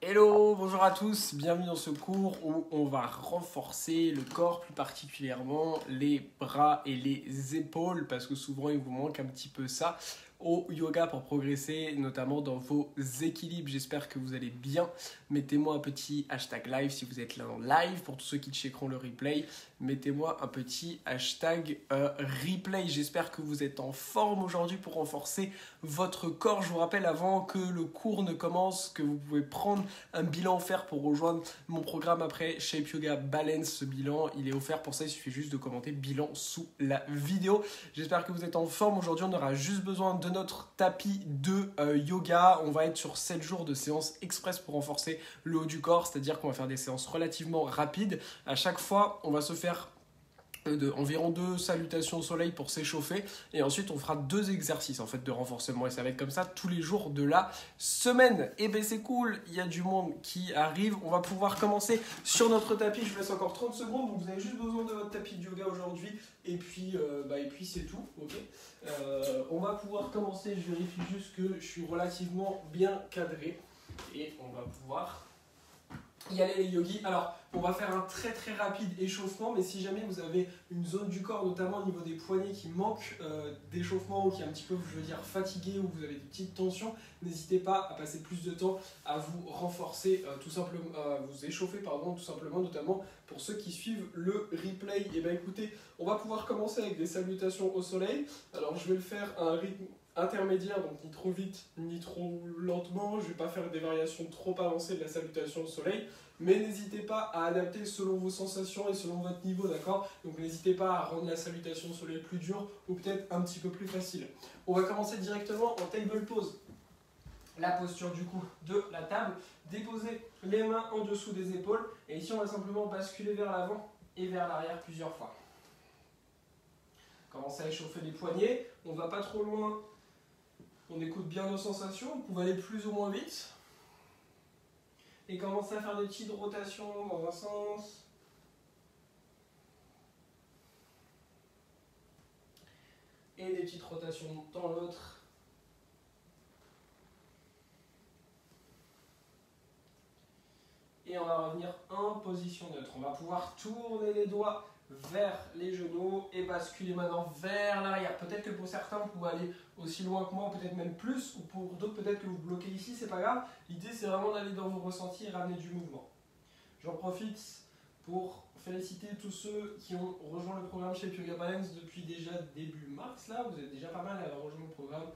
Hello, bonjour à tous, bienvenue dans ce cours où on va renforcer le corps, plus particulièrement les bras et les épaules, parce que souvent il vous manque un petit peu ça au yoga pour progresser, notamment dans vos équilibres. J'espère que vous allez bien. Mettez-moi un petit hashtag live si vous êtes là en live. Pour tous ceux qui checkeront le replay, mettez-moi un petit hashtag replay. J'espère que vous êtes en forme aujourd'hui pour renforcer votre corps. Je vous rappelle avant que le cours ne commence que vous pouvez prendre un bilan offert pour rejoindre mon programme après Shape Yoga Balance. Ce bilan, il est offert pour ça, il suffit juste de commenter bilan sous la vidéo. J'espère que vous êtes en forme. Aujourd'hui, on aura juste besoin de notre tapis de yoga. On va être sur 7 jours de séance express pour renforcer le haut du corps, c'est-à-dire qu'on va faire des séances relativement rapides. À chaque fois, on va se faire environ 2 salutations au soleil pour s'échauffer et ensuite on fera 2 exercices en fait de renforcement et ça va être comme ça tous les jours de la semaine. Et ben c'est cool, il y a du monde qui arrive, on va pouvoir commencer sur notre tapis. Je vous laisse encore 30 secondes, donc vous avez juste besoin de votre tapis de yoga aujourd'hui et puis c'est tout, ok. On va pouvoir commencer, je vérifie juste que je suis relativement bien cadré et on va pouvoir y aller les yogis. Alors, on va faire un très très rapide échauffement, mais si jamais vous avez une zone du corps, notamment au niveau des poignets, qui manque d'échauffement ou qui est un petit peu, je veux dire, fatigué ou vous avez des petites tensions, n'hésitez pas à passer plus de temps à vous renforcer, tout simplement, vous échauffer, pardon, tout simplement, notamment pour ceux qui suivent le replay. Et bien écoutez, on va pouvoir commencer avec des salutations au soleil. Alors, je vais le faire à un rythme intermédiaire, donc ni trop vite ni trop lentement. Je ne vais pas faire des variations trop avancées de la salutation au soleil, mais n'hésitez pas à adapter selon vos sensations et selon votre niveau, d'accord? Donc n'hésitez pas à rendre la salutation au soleil plus dure ou peut-être un petit peu plus facile. On va commencer directement en table pose. La posture du coup de la table, déposer les mains en dessous des épaules et ici on va simplement basculer vers l'avant et vers l'arrière plusieurs fois. Commencez à échauffer les poignets, on ne va pas trop loin. On écoute bien nos sensations, vous pouvez aller plus ou moins vite. Et commencez à faire des petites rotations dans un sens. Et des petites rotations dans l'autre. Et on va revenir en position neutre. On va pouvoir tourner les doigts vers les genoux et basculer maintenant vers l'arrière. Peut-être que pour certains, vous pouvez aller aussi loin que moi, peut-être même plus, ou pour d'autres, peut-être que vous bloquez ici, c'est pas grave. L'idée, c'est vraiment d'aller dans vos ressentis et ramener du mouvement. J'en profite pour féliciter tous ceux qui ont rejoint le programme Shape Yoga Balance depuis déjà début mars. Là, vous êtes déjà pas mal à avoir rejoint le programme.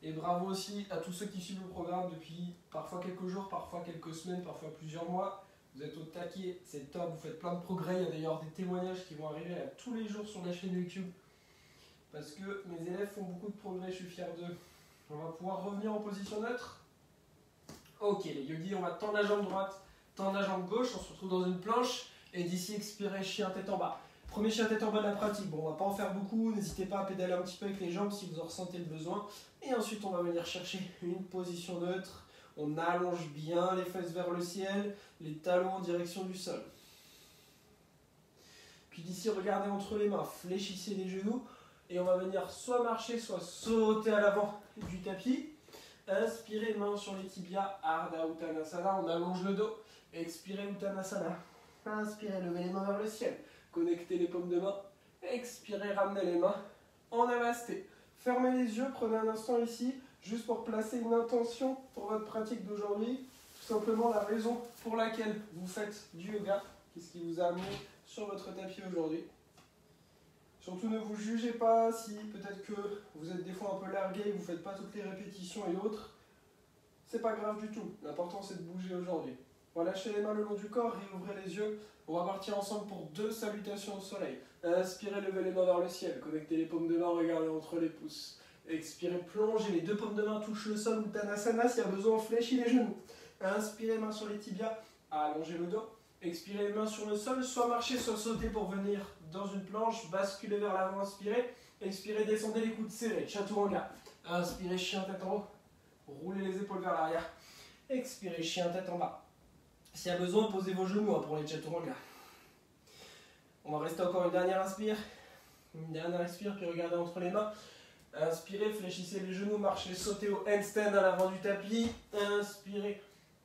Et bravo aussi à tous ceux qui suivent le programme depuis parfois quelques jours, parfois quelques semaines, parfois plusieurs mois. Vous êtes au taquet, c'est top, vous faites plein de progrès. Il y a d'ailleurs des témoignages qui vont arriver là, tous les jours sur la chaîne YouTube. Parce que mes élèves font beaucoup de progrès, je suis fier d'eux. On va pouvoir revenir en position neutre. Ok, les yogis, on va tendre la jambe droite, tendre la jambe gauche, on se retrouve dans une planche. Et d'ici, expirez, chien tête en bas. Premier chien tête en bas de la pratique. Bon, on va pas en faire beaucoup, n'hésitez pas à pédaler un petit peu avec les jambes si vous en ressentez le besoin. Et ensuite, on va venir chercher une position neutre. On allonge bien les fesses vers le ciel, les talons en direction du sol. Puis d'ici, regardez entre les mains, fléchissez les genoux. Et on va venir soit marcher, soit sauter à l'avant du tapis. Inspirez, main sur les tibias, Ardha Uttanasana, on allonge le dos. Expirez, Uttanasana. Inspirez, levez les mains vers le ciel. Connectez les paumes de main. Expirez, ramenez les mains en namasté. Fermez les yeux, prenez un instant ici, juste pour placer une intention pour votre pratique d'aujourd'hui. Tout simplement la raison pour laquelle vous faites du yoga. Qu'est-ce qui vous a amené sur votre tapis aujourd'hui? Surtout ne vous jugez pas si peut-être que vous êtes des fois un peu largué, vous ne faites pas toutes les répétitions et autres. C'est pas grave du tout. L'important c'est de bouger aujourd'hui. Relâchez les mains le long du corps, réouvrez les yeux. On va partir ensemble pour 2 salutations au soleil. Inspirez, levez les mains vers le ciel. Connectez les paumes de main, regardez entre les pouces. Expirez, plongez. Les 2 paumes de main touchent le sol. Uttanasana, s'il y a besoin, fléchis les genoux. Inspirez, main sur les tibias. Allongez le dos. Expirez, les mains sur le sol. Soit marcher, soit sauter pour venir dans une planche. Basculez vers l'avant, inspirez. Expirez, descendez les coudes serrés. Chaturanga. Inspirez, chien tête en haut. Roulez les épaules vers l'arrière. Expirez, chien tête en bas. S'il y a besoin, posez vos genoux pour les chaturanga. On va rester encore une dernière inspire. Une dernière expire, puis regardez entre les mains. Inspirez, fléchissez les genoux, marchez, sautez au handstand à l'avant du tapis. Inspirez,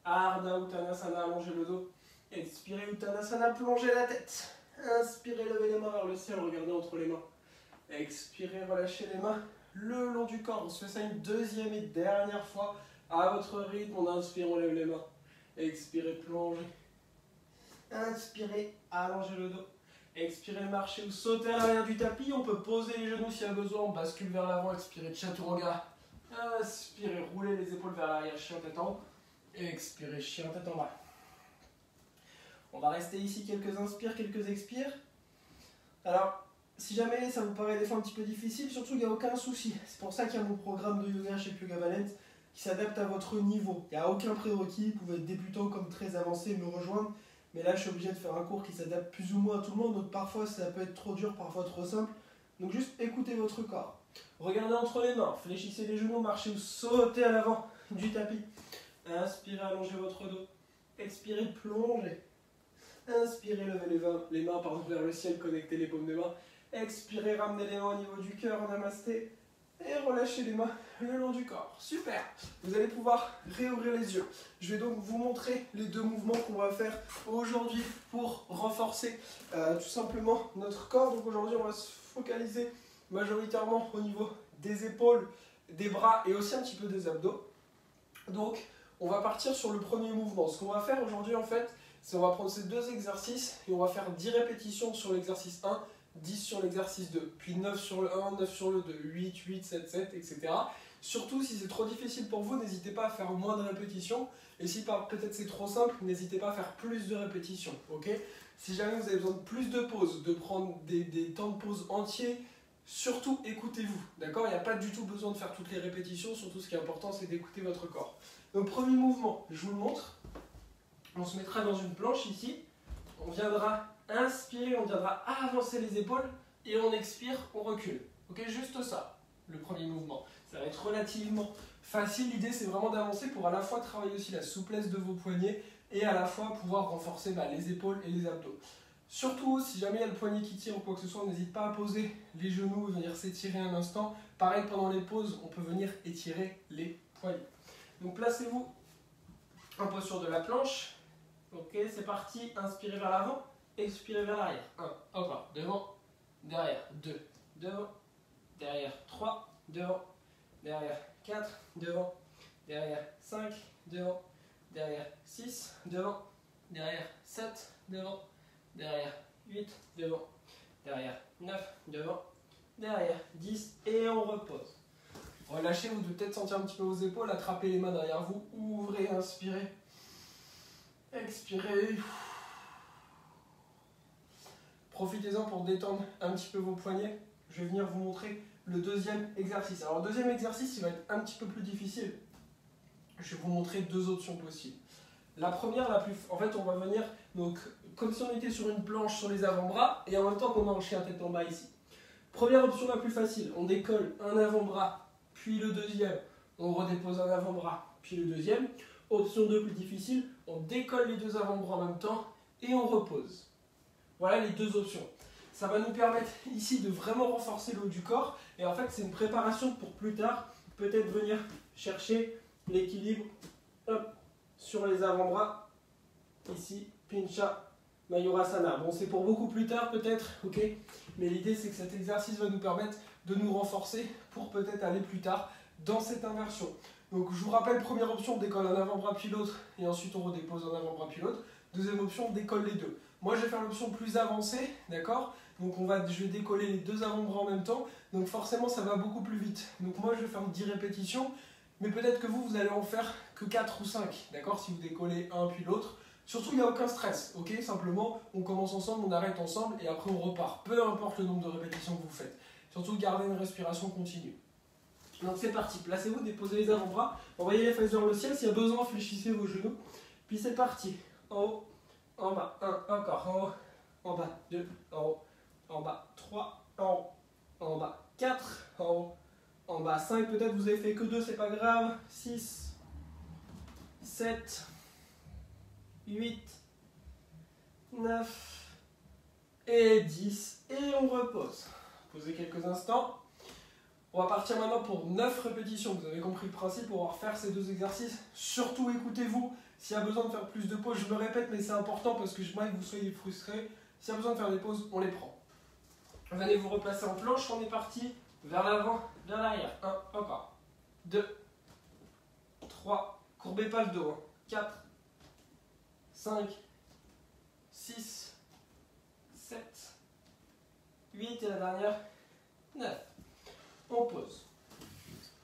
Ardha Uttanasana, allongez le dos. Expirez Uttanasana, plongez la tête. Inspirez, levez les mains vers le ciel, regardez entre les mains. Expirez, relâchez les mains le long du corps. On se fait ça une deuxième et dernière fois. À votre rythme, on inspire, on lève les mains. Expirez, plongez. Inspirez, allongez le dos. Expirez, marchez ou sautez à l'arrière du tapis. On peut poser les genoux s'il y a besoin. On bascule vers l'avant. Expirez, Chaturanga. Inspirez, roulez les épaules vers l'arrière, chien tête en haut. Expirez, chien tête en bas. On va rester ici quelques inspires, quelques expires. Alors, si jamais ça vous paraît des fois un petit peu difficile, surtout il n'y a aucun souci. C'est pour ça qu'il y a mon programme de yoga chez Yoga Balance qui s'adapte à votre niveau. Il n'y a aucun prérequis, vous pouvez être débutant comme très avancé et me rejoindre. Mais là, je suis obligé de faire un cours qui s'adapte plus ou moins à tout le monde. Donc parfois, ça peut être trop dur, parfois trop simple. Donc juste écoutez votre corps. Regardez entre les mains, fléchissez les genoux, marchez ou sautez à l'avant du tapis. Inspirez, allongez votre dos. Expirez, plongez. Inspirez, levez les mains vers le ciel, connectez les paumes de main. Expirez, ramenez les mains au niveau du cœur, namasté. Et relâchez les mains le long du corps. Super. Vous allez pouvoir réouvrir les yeux. Je vais donc vous montrer les deux mouvements qu'on va faire aujourd'hui pour renforcer tout simplement notre corps. Donc aujourd'hui, on va se focaliser majoritairement au niveau des épaules, des bras et aussi un petit peu des abdos. Donc, on va partir sur le premier mouvement. Ce qu'on va faire aujourd'hui, en fait, c'est on va prendre ces deux exercices et on va faire 10 répétitions sur l'exercice 1, 10 sur l'exercice 2, puis 9 sur le 1, 9 sur le 2, 8, 8, 7, 7, etc. Surtout, si c'est trop difficile pour vous, n'hésitez pas à faire moins de répétitions. Et si peut-être c'est trop simple, n'hésitez pas à faire plus de répétitions. Okay, si jamais vous avez besoin de plus de pauses, de prendre des temps de pause entiers, surtout écoutez-vous. D'accord, il n'y a pas du tout besoin de faire toutes les répétitions. Surtout, ce qui est important, c'est d'écouter votre corps. Donc, premier mouvement, je vous le montre. On se mettra dans une planche ici. On viendra inspirer, on viendra avancer les épaules et on expire, on recule. Ok, juste ça, le premier mouvement. Ça va être relativement facile. L'idée, c'est vraiment d'avancer pour à la fois travailler aussi la souplesse de vos poignets et à la fois pouvoir renforcer les épaules et les abdos. Surtout, si jamais il y a le poignet qui tire ou quoi que ce soit, n'hésite pas à poser les genoux et venir s'étirer un instant. Pareil, pendant les pauses, on peut venir étirer les poignets. Donc, placez-vous en posture de la planche. Ok, c'est parti. Inspirez vers l'avant, expirez vers l'arrière. 1, encore, devant, derrière, 2, devant, derrière, 3, devant, derrière, 4, devant, derrière, 5, devant, derrière, 6, devant, derrière, 7, devant, derrière, 8, devant, derrière, 9, devant, derrière, 10, et on repose. Relâchez, vous devez peut-être sentir un petit peu vos épaules, attrapez les mains derrière vous, ouvrez, inspirez. Expirez. Profitez-en pour détendre un petit peu vos poignets. Je vais venir vous montrer le deuxième exercice. Alors, le deuxième exercice, il va être un petit peu plus difficile. Je vais vous montrer deux options possibles. La première, en fait, on va venir, donc, comme si on était sur une planche sur les avant-bras, et en même temps qu'on a un chien tête en bas ici. Première option la plus facile, on décolle un avant-bras, puis le deuxième. On redépose un avant-bras, puis le deuxième. Option 2 plus difficile, on décolle les deux avant-bras en même temps et on repose. Voilà les deux options. Ça va nous permettre ici de vraiment renforcer le haut du corps. Et en fait, c'est une préparation pour plus tard, peut-être venir chercher l'équilibre sur les avant-bras. Ici, Pincha Mayurasana. Bon, c'est pour beaucoup plus tard peut-être, ok. Mais l'idée, c'est que cet exercice va nous permettre de nous renforcer pour peut-être aller plus tard dans cette inversion. Donc je vous rappelle, première option, on décolle un avant-bras puis l'autre et ensuite on redépose un avant-bras puis l'autre. Deuxième option, on décolle les deux. Moi je vais faire l'option plus avancée, d'accord. Donc je vais décoller les deux avant-bras en même temps, donc forcément ça va beaucoup plus vite. Donc moi je vais faire 10 répétitions, mais peut-être que vous allez en faire que 4 ou 5, d'accord, si vous décollez un puis l'autre. Surtout il n'y a aucun stress, ok. Simplement on commence ensemble, on arrête ensemble et après on repart, peu importe le nombre de répétitions que vous faites. Surtout gardez une respiration continue. Donc c'est parti, placez-vous, déposez les avant-bras, envoyez les fesses vers le ciel, s'il y a besoin, fléchissez vos genoux. Puis c'est parti, en haut, en bas, 1, encore, en haut, en bas, 2, en haut, en bas, 3, en haut, en bas, 4, en haut, en bas, 5, peut-être vous avez fait que 2, c'est pas grave, 6, 7, 8, 9 et 10, et on repose. Posez quelques instants. On va partir maintenant pour 9 répétitions. Vous avez compris le principe, pour pouvoir faire ces deux exercices. Surtout écoutez-vous, S'il y a besoin de faire plus de pauses, je me répète, mais c'est important parce que je vois que vous soyez frustrés. S'il y a besoin de faire des pauses, on les prend. Venez vous replacer en planche, on est parti. Vers l'avant, vers l'arrière. 1, encore. 2, 3, courbez pas le dos. 4, 5, 6, 7, 8 et la dernière, 9. On pose.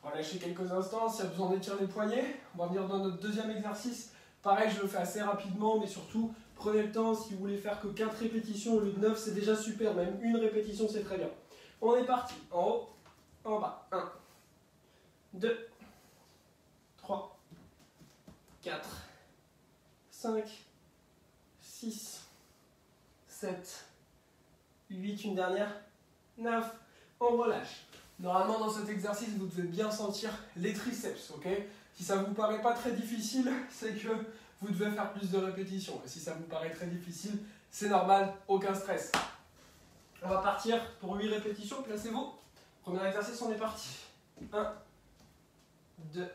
Relâchez quelques instants, s'il y a besoin d'étirer les poignets, on va venir dans notre deuxième exercice. Pareil, je le fais assez rapidement, mais surtout, prenez le temps. Si vous voulez faire que 4 répétitions au lieu de 9, c'est déjà super. Même une répétition, c'est très bien. On est parti. En haut, en bas. 1, 2, 3, 4, 5, 6, 7, 8, une dernière, 9. On relâche. Normalement, dans cet exercice, vous devez bien sentir les triceps, ok? Si ça ne vous paraît pas très difficile, c'est que vous devez faire plus de répétitions. Et si ça vous paraît très difficile, c'est normal, aucun stress. On va partir pour 8 répétitions, placez-vous. Premier exercice, on est parti. 1, 2,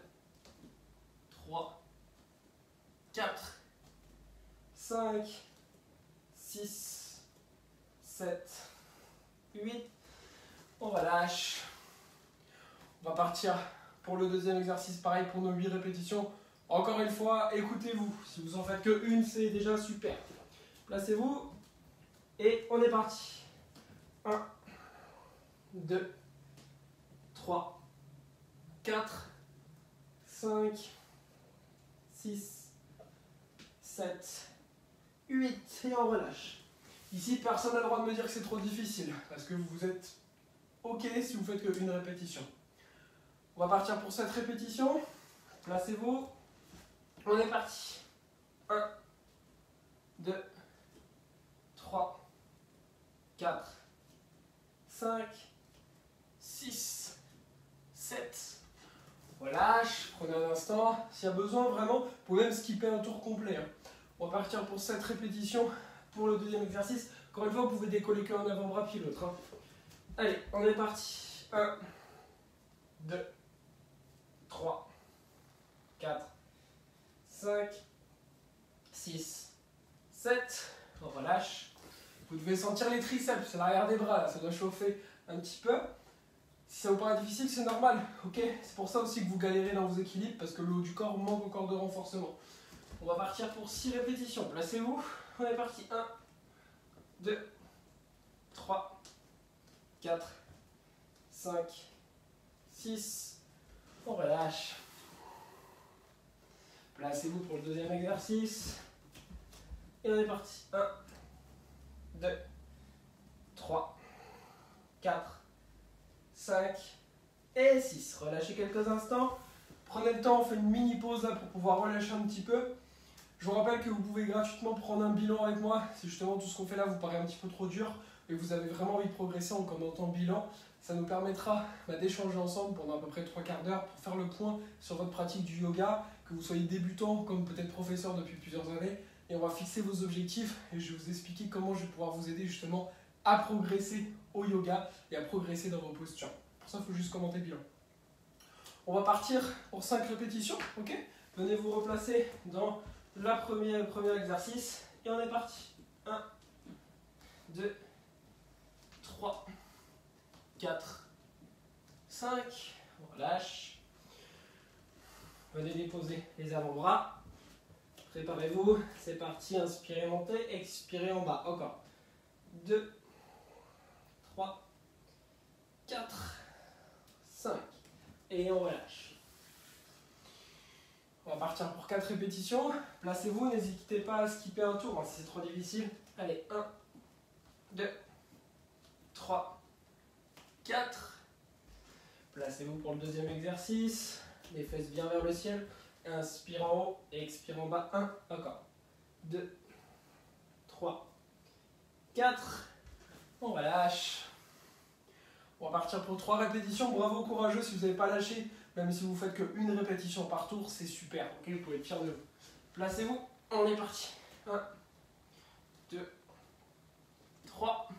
3, 4, 5, 6, 7, 8. On relâche. On va partir pour le deuxième exercice, pareil pour nos 8 répétitions. Encore une fois, écoutez-vous. Si vous en faites que une, c'est déjà super. Placez-vous et on est parti. 1, 2, 3, 4, 5, 6, 7, 8. Et on relâche. Ici, personne n'a le droit de me dire que c'est trop difficile parce que vous êtes OK si vous faites qu'une répétition. On va partir pour cette répétition. Placez-vous. On est parti. 1, 2, 3, 4, 5, 6, 7. Relâche. Prenez un instant. S'il y a besoin, vraiment, vous pouvez même skipper un tour complet. On va partir pour cette répétition. Pour le deuxième exercice, encore une fois, vous pouvez décoller qu'un avant-bras puis l'autre. Allez, on est parti. 1, 2, 3, 4, 5, 6, 7. On relâche. Vous devez sentir les triceps, c'est l'arrière des bras, là. Ça doit chauffer un petit peu. Si ça vous paraît difficile, c'est normal. Ok, c'est pour ça aussi que vous galérez dans vos équilibres, parce que le haut du corps manque encore de renforcement. On va partir pour 6 répétitions. Placez-vous. On est parti. 1, 2, 3, 4, 5, 6. On relâche. Placez-vous pour le deuxième exercice. Et on est parti. 1, 2, 3, 4, 5 et 6. Relâchez quelques instants. Prenez le temps, on fait une mini pause là pour pouvoir relâcher un petit peu. Je vous rappelle que vous pouvez gratuitement prendre un bilan avec moi. Si justement tout ce qu'on fait là vous paraît un petit peu trop dur et que vous avez vraiment envie de progresser en commentant bilan, ça nous permettra d'échanger ensemble pendant à peu près 3 quarts d'heure pour faire le point sur votre pratique du yoga, que vous soyez débutant comme peut-être professeur depuis plusieurs années. Et on va fixer vos objectifs et je vais vous expliquer comment je vais pouvoir vous aider justement à progresser au yoga et à progresser dans vos postures. Pour ça, il faut juste commenter bilan. On va partir pour 5 répétitions, ok? Venez vous replacer dans le premier exercice et on est parti. 1, 2, 3, 4, 5. On relâche. Venez déposer les avant-bras. Préparez-vous, c'est parti. Inspirez, montez, expirez en bas. Encore. 2, 3, 4, 5. Et on relâche. On va partir pour 4 répétitions. Placez-vous, n'hésitez pas à skipper un tour si c'est trop difficile. Allez, 1, 2, 3, 4. Placez-vous pour le deuxième exercice. Les fesses bien vers le ciel. Inspire en haut et expire en bas. 1, encore. 2, 3, 4. On relâche. On va partir pour 3 répétitions. Bravo, courageux si vous n'avez pas lâché. Même si vous faites qu'une répétition par tour, c'est super. Ok, vous pouvez être fiers de vous. Placez-vous. On est parti. 1, 2, 3.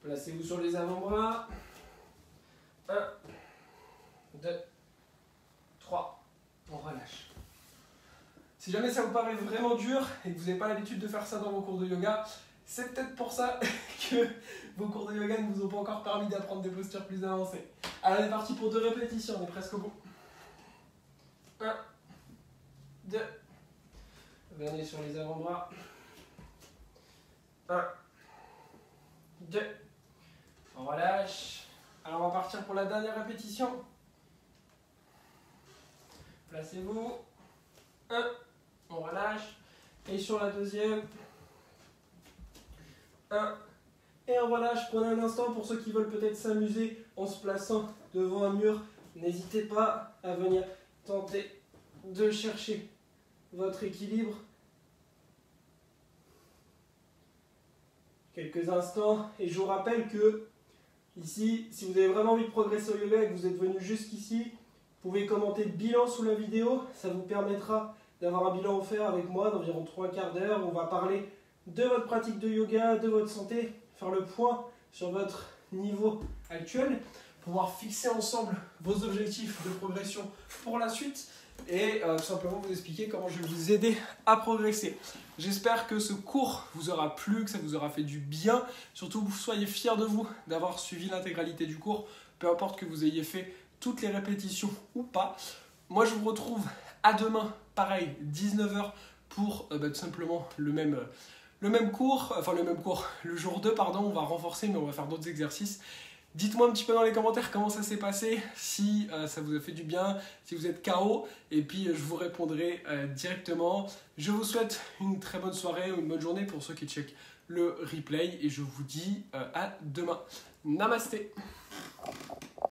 Placez-vous sur les avant-bras. 1, 2, 3. On relâche. Si jamais ça vous paraît vraiment dur et que vous n'avez pas l'habitude de faire ça dans vos cours de yoga, c'est peut-être pour ça que vos cours de yoga ne vous ont pas encore permis d'apprendre des postures plus avancées. Alors on est parti pour 2 répétitions, on est presque au bout. 1, 2, venez sur les avant-bras. 1, 2, on relâche. Alors on va partir pour la dernière répétition. Placez-vous. 1, on relâche. Et sur la deuxième. 1, et on relâche. Prenez un instant pour ceux qui veulent peut-être s'amuser en se plaçant devant un mur. N'hésitez pas à venir tenter de chercher votre équilibre. Quelques instants. Et je vous rappelle que ici, si vous avez vraiment envie de progresser au yoga et que vous êtes venu jusqu'ici, vous pouvez commenter le bilan sous la vidéo. Ça vous permettra d'avoir un bilan offert avec moi d'environ 3/4 d'heure. On va parler de votre pratique de yoga, de votre santé, faire le point sur votre niveau actuel, pouvoir fixer ensemble vos objectifs de progression pour la suite et tout simplement vous expliquer comment je vais vous aider à progresser. J'espère que ce cours vous aura plu, que ça vous aura fait du bien, surtout que vous soyez fiers de vous d'avoir suivi l'intégralité du cours, peu importe que vous ayez fait toutes les répétitions ou pas. Moi je vous retrouve à demain, pareil, 19 h pour tout simplement le même cours, le jour 2, pardon, on va renforcer mais on va faire d'autres exercices. Dites-moi un petit peu dans les commentaires comment ça s'est passé, si ça vous a fait du bien, si vous êtes KO, et puis je vous répondrai directement. Je vous souhaite une très bonne soirée ou une bonne journée pour ceux qui checkent le replay, et je vous dis à demain. Namasté.